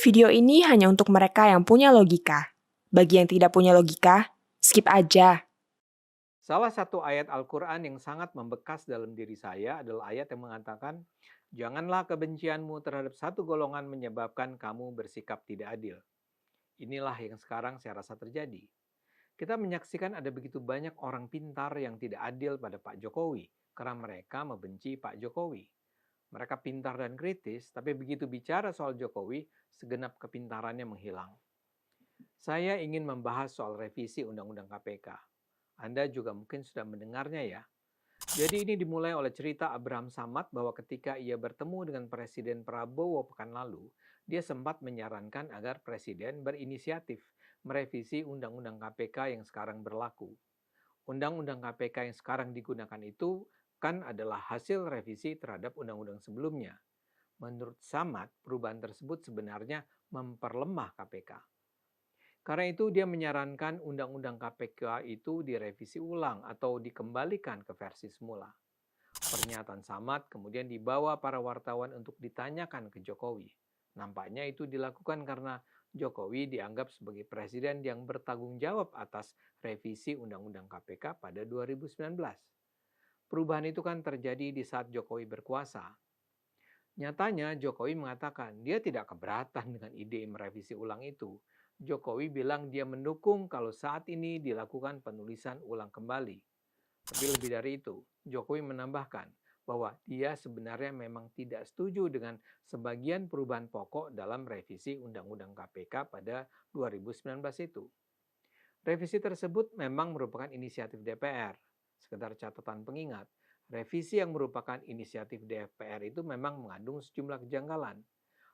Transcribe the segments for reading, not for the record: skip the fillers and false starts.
Video ini hanya untuk mereka yang punya logika. Bagi yang tidak punya logika, skip aja. Salah satu ayat Al-Quran yang sangat membekas dalam diri saya adalah ayat yang mengatakan, "Janganlah kebencianmu terhadap satu golongan menyebabkan kamu bersikap tidak adil." Inilah yang sekarang saya rasa terjadi. Kita menyaksikan ada begitu banyak orang pintar yang tidak adil pada Pak Jokowi karena mereka membenci Pak Jokowi. Mereka pintar dan kritis, tapi begitu bicara soal Jokowi, segenap kepintarannya menghilang. Saya ingin membahas soal revisi Undang-Undang KPK. Anda juga mungkin sudah mendengarnya ya. Jadi ini dimulai oleh cerita Abraham Samad bahwa ketika ia bertemu dengan Presiden Prabowo pekan lalu, dia sempat menyarankan agar Presiden berinisiatif merevisi Undang-Undang KPK yang sekarang berlaku. Undang-Undang KPK yang sekarang digunakan itu kan adalah hasil revisi terhadap undang-undang sebelumnya. Menurut Samad, perubahan tersebut sebenarnya memperlemah KPK. Karena itu dia menyarankan Undang-Undang KPK itu direvisi ulang atau dikembalikan ke versi semula. Pernyataan Samad kemudian dibawa para wartawan untuk ditanyakan ke Jokowi. Nampaknya itu dilakukan karena Jokowi dianggap sebagai presiden yang bertanggung jawab atas revisi Undang-Undang KPK pada 2019. Perubahan itu kan terjadi di saat Jokowi berkuasa. Nyatanya Jokowi mengatakan dia tidak keberatan dengan ide merevisi ulang itu. Jokowi bilang dia mendukung kalau saat ini dilakukan penulisan ulang kembali. Tapi lebih dari itu, Jokowi menambahkan bahwa dia sebenarnya memang tidak setuju dengan sebagian perubahan pokok dalam revisi Undang-Undang KPK pada 2019 itu. Revisi tersebut memang merupakan inisiatif DPR. Sekedar catatan pengingat, revisi yang merupakan inisiatif DPR itu memang mengandung sejumlah kejanggalan.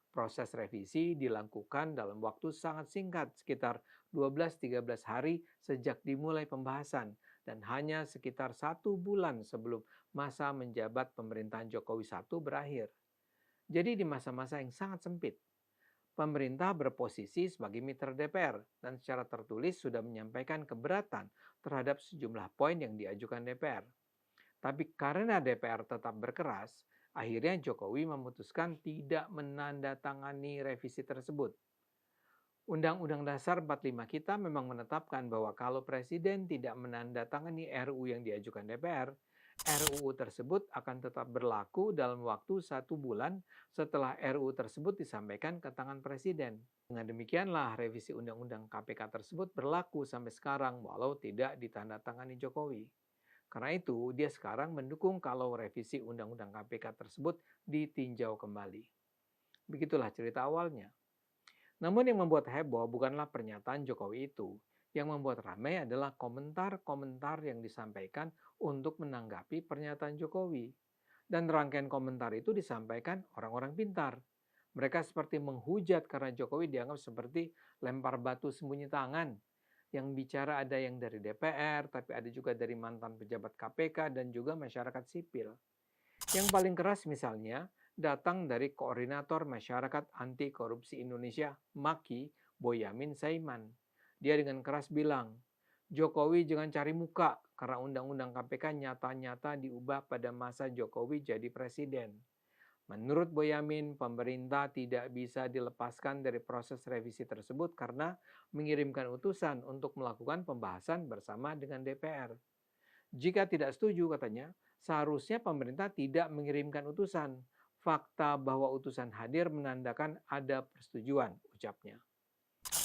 Proses revisi dilakukan dalam waktu sangat singkat, sekitar 12-13 hari sejak dimulai pembahasan, dan hanya sekitar 1 bulan sebelum masa menjabat pemerintahan Jokowi I berakhir. Jadi di masa-masa yang sangat sempit, pemerintah berposisi sebagai mitra DPR dan secara tertulis sudah menyampaikan keberatan terhadap sejumlah poin yang diajukan DPR. Tapi karena DPR tetap berkeras, akhirnya Jokowi memutuskan tidak menandatangani revisi tersebut. Undang-Undang Dasar 45 kita memang menetapkan bahwa kalau Presiden tidak menandatangani RUU yang diajukan DPR, RUU tersebut akan tetap berlaku dalam waktu 1 bulan setelah RUU tersebut disampaikan ke tangan Presiden. Dengan demikianlah revisi Undang-Undang KPK tersebut berlaku sampai sekarang walau tidak ditandatangani Jokowi. Karena itu, dia sekarang mendukung kalau revisi Undang-Undang KPK tersebut ditinjau kembali. Begitulah cerita awalnya. Namun yang membuat heboh bukanlah pernyataan Jokowi itu. Yang membuat ramai adalah komentar-komentar yang disampaikan untuk menanggapi pernyataan Jokowi. Dan rangkaian komentar itu disampaikan orang-orang pintar. Mereka seperti menghujat karena Jokowi dianggap seperti lempar batu sembunyi tangan. Yang bicara ada yang dari DPR, tapi ada juga dari mantan pejabat KPK dan juga masyarakat sipil. Yang paling keras misalnya datang dari Koordinator Masyarakat Anti Korupsi Indonesia, MAKI, Boyamin Saiman. Dia dengan keras bilang, Jokowi jangan cari muka karena Undang-Undang KPK nyata-nyata diubah pada masa Jokowi jadi presiden. Menurut Boyamin, pemerintah tidak bisa dilepaskan dari proses revisi tersebut karena mengirimkan utusan untuk melakukan pembahasan bersama dengan DPR. Jika tidak setuju, katanya, seharusnya pemerintah tidak mengirimkan utusan. Fakta bahwa utusan hadir menandakan ada persetujuan, ucapnya.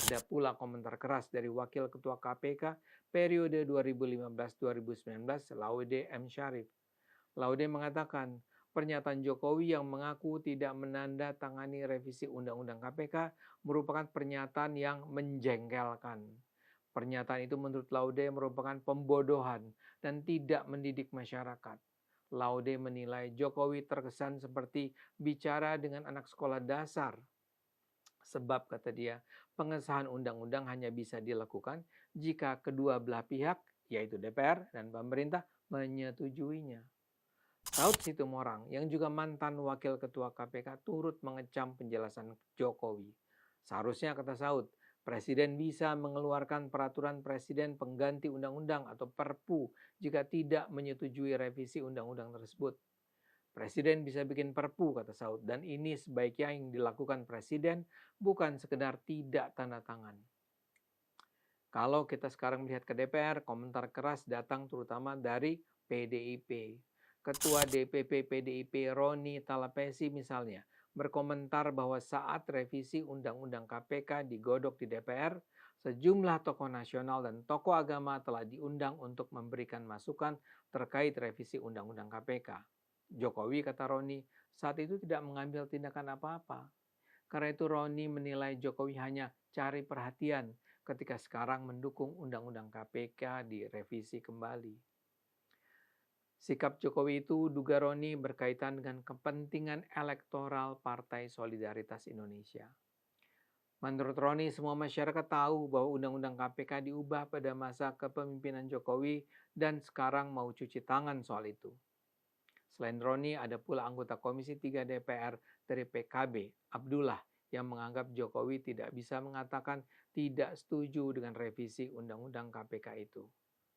Ada pula komentar keras dari Wakil Ketua KPK periode 2015-2019, Laude M. Syarif. Laude mengatakan, pernyataan Jokowi yang mengaku tidak menandatangani revisi Undang-Undang KPK merupakan pernyataan yang menjengkelkan. Pernyataan itu menurut Laude merupakan pembodohan dan tidak mendidik masyarakat. Laude menilai Jokowi terkesan seperti bicara dengan anak sekolah dasar. Sebab, kata dia, pengesahan undang-undang hanya bisa dilakukan jika kedua belah pihak, yaitu DPR dan pemerintah, menyetujuinya. Saud Situmorang, yang juga mantan wakil ketua KPK, turut mengecam penjelasan Jokowi. Seharusnya, kata Saud, Presiden bisa mengeluarkan peraturan Presiden pengganti undang-undang atau Perpu jika tidak menyetujui revisi undang-undang tersebut. Presiden bisa bikin perpu, kata Saud, dan ini sebaiknya yang dilakukan presiden, bukan sekedar tidak tanda tangan. Kalau kita sekarang melihat ke DPR, komentar keras datang terutama dari PDIP. Ketua DPP PDIP Roni Talapesi misalnya berkomentar bahwa saat revisi Undang-Undang KPK digodok di DPR, sejumlah tokoh nasional dan tokoh agama telah diundang untuk memberikan masukan terkait revisi Undang-Undang KPK. Jokowi, kata Roni, saat itu tidak mengambil tindakan apa-apa. Karena itu Roni menilai Jokowi hanya cari perhatian ketika sekarang mendukung Undang-Undang KPK direvisi kembali. Sikap Jokowi itu, duga Roni, berkaitan dengan kepentingan elektoral Partai Solidaritas Indonesia. Menurut Roni, semua masyarakat tahu bahwa Undang-Undang KPK diubah pada masa kepemimpinan Jokowi dan sekarang mau cuci tangan soal itu. Selain Roni, ada pula anggota Komisi 3 DPR dari PKB, Abdullah, yang menganggap Jokowi tidak bisa mengatakan tidak setuju dengan revisi Undang-Undang KPK itu.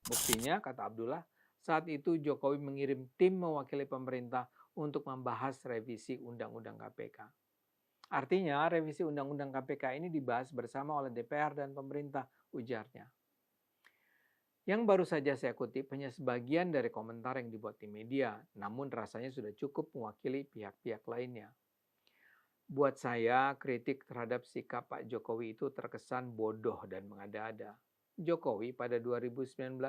Buktinya, kata Abdullah, saat itu Jokowi mengirim tim mewakili pemerintah untuk membahas revisi Undang-Undang KPK. Artinya, revisi Undang-Undang KPK ini dibahas bersama oleh DPR dan pemerintah, ujarnya. Yang baru saja saya kutip hanya sebagian dari komentar yang dibuat di media, namun rasanya sudah cukup mewakili pihak-pihak lainnya. Buat saya, kritik terhadap sikap Pak Jokowi itu terkesan bodoh dan mengada-ada. Jokowi pada 2019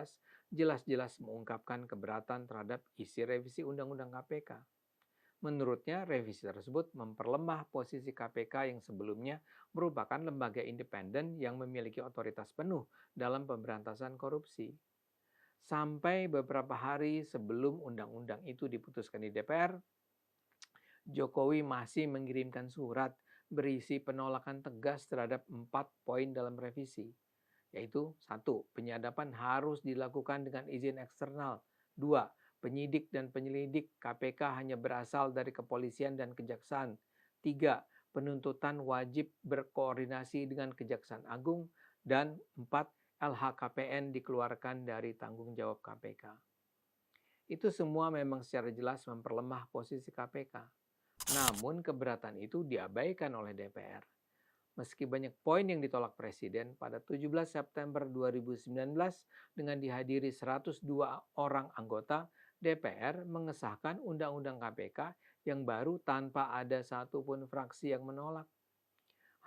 jelas-jelas mengungkapkan keberatan terhadap isi revisi Undang-Undang KPK. Menurutnya, revisi tersebut memperlemah posisi KPK yang sebelumnya merupakan lembaga independen yang memiliki otoritas penuh dalam pemberantasan korupsi. Sampai beberapa hari sebelum undang-undang itu diputuskan di DPR, Jokowi masih mengirimkan surat berisi penolakan tegas terhadap 4 poin dalam revisi, yaitu 1. Penyadapan harus dilakukan dengan izin eksternal. 2. Penyidik dan penyelidik KPK hanya berasal dari kepolisian dan kejaksaan. 3. Penuntutan wajib berkoordinasi dengan Kejaksaan Agung. Dan 4. LHKPN dikeluarkan dari tanggung jawab KPK. Itu semua memang secara jelas memperlemah posisi KPK. Namun keberatan itu diabaikan oleh DPR. Meski banyak poin yang ditolak Presiden, pada 17 September 2019 dengan dihadiri 102 orang anggota, DPR mengesahkan Undang-Undang KPK yang baru tanpa ada satupun fraksi yang menolak.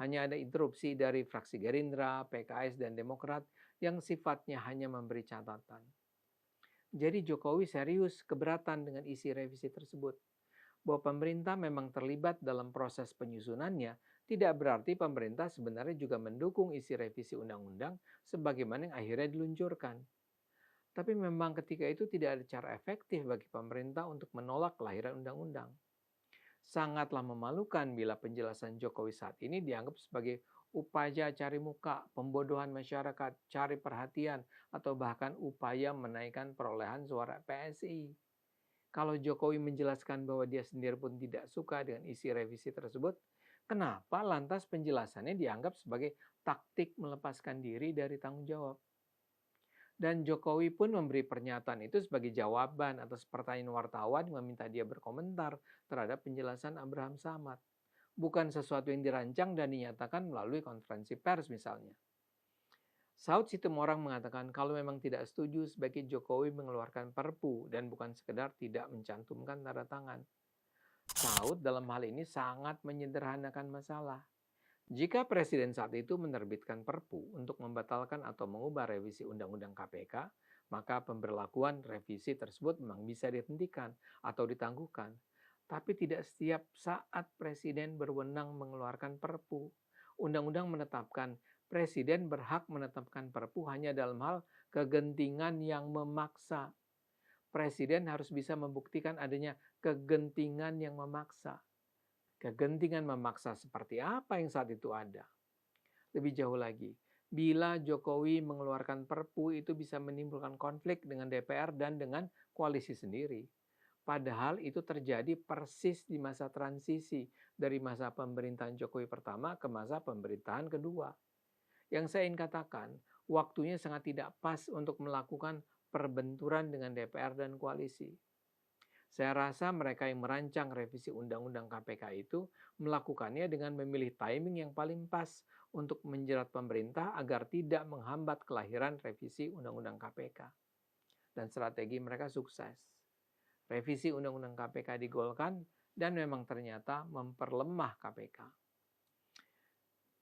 Hanya ada interupsi dari fraksi Gerindra, PKS, dan Demokrat yang sifatnya hanya memberi catatan. Jadi Jokowi serius keberatan dengan isi revisi tersebut. Bahwa pemerintah memang terlibat dalam proses penyusunannya, tidak berarti pemerintah sebenarnya juga mendukung isi revisi undang-undang sebagaimana yang akhirnya diluncurkan. Tapi memang ketika itu tidak ada cara efektif bagi pemerintah untuk menolak kelahiran undang-undang. Sangatlah memalukan bila penjelasan Jokowi saat ini dianggap sebagai upaya cari muka, pembodohan masyarakat, cari perhatian, atau bahkan upaya menaikkan perolehan suara PSI. Kalau Jokowi menjelaskan bahwa dia sendiri pun tidak suka dengan isi revisi tersebut, kenapa lantas penjelasannya dianggap sebagai taktik melepaskan diri dari tanggung jawab? Dan Jokowi pun memberi pernyataan itu sebagai jawaban atas pertanyaan wartawan yang meminta dia berkomentar terhadap penjelasan Abraham Samad. Bukan sesuatu yang dirancang dan dinyatakan melalui konferensi pers misalnya. Saud Situmorang mengatakan kalau memang tidak setuju sebaiknya Jokowi mengeluarkan perpu dan bukan sekedar tidak mencantumkan tanda tangan. Saud dalam hal ini sangat menyederhanakan masalah. Jika Presiden saat itu menerbitkan perpu untuk membatalkan atau mengubah revisi Undang-Undang KPK, maka pemberlakuan revisi tersebut memang bisa dihentikan atau ditangguhkan. Tapi tidak setiap saat Presiden berwenang mengeluarkan perpu. Undang-undang menetapkan Presiden berhak menetapkan perpu hanya dalam hal kegentingan yang memaksa. Presiden harus bisa membuktikan adanya kegentingan yang memaksa. Kegentingan memaksa seperti apa yang saat itu ada? Lebih jauh lagi, bila Jokowi mengeluarkan perpu itu bisa menimbulkan konflik dengan DPR dan dengan koalisi sendiri. Padahal itu terjadi persis di masa transisi dari masa pemerintahan Jokowi pertama ke masa pemerintahan kedua. Yang saya ingin katakan, waktunya sangat tidak pas untuk melakukan perbenturan dengan DPR dan koalisi. Saya rasa mereka yang merancang revisi Undang-Undang KPK itu melakukannya dengan memilih timing yang paling pas untuk menjerat pemerintah agar tidak menghambat kelahiran revisi Undang-Undang KPK. Dan strategi mereka sukses. Revisi Undang-Undang KPK digolkan dan memang ternyata memperlemah KPK.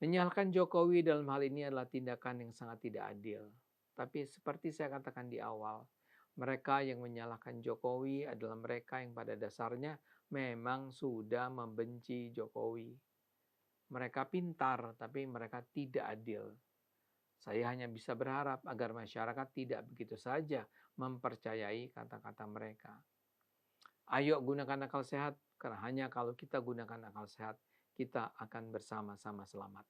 Menyalahkan Jokowi dalam hal ini adalah tindakan yang sangat tidak adil. Tapi seperti saya katakan di awal, mereka yang menyalahkan Jokowi adalah mereka yang pada dasarnya memang sudah membenci Jokowi. Mereka pintar, tapi mereka tidak adil. Saya hanya bisa berharap agar masyarakat tidak begitu saja mempercayai kata-kata mereka. Ayo gunakan akal sehat, karena hanya kalau kita gunakan akal sehat, kita akan bersama-sama selamat.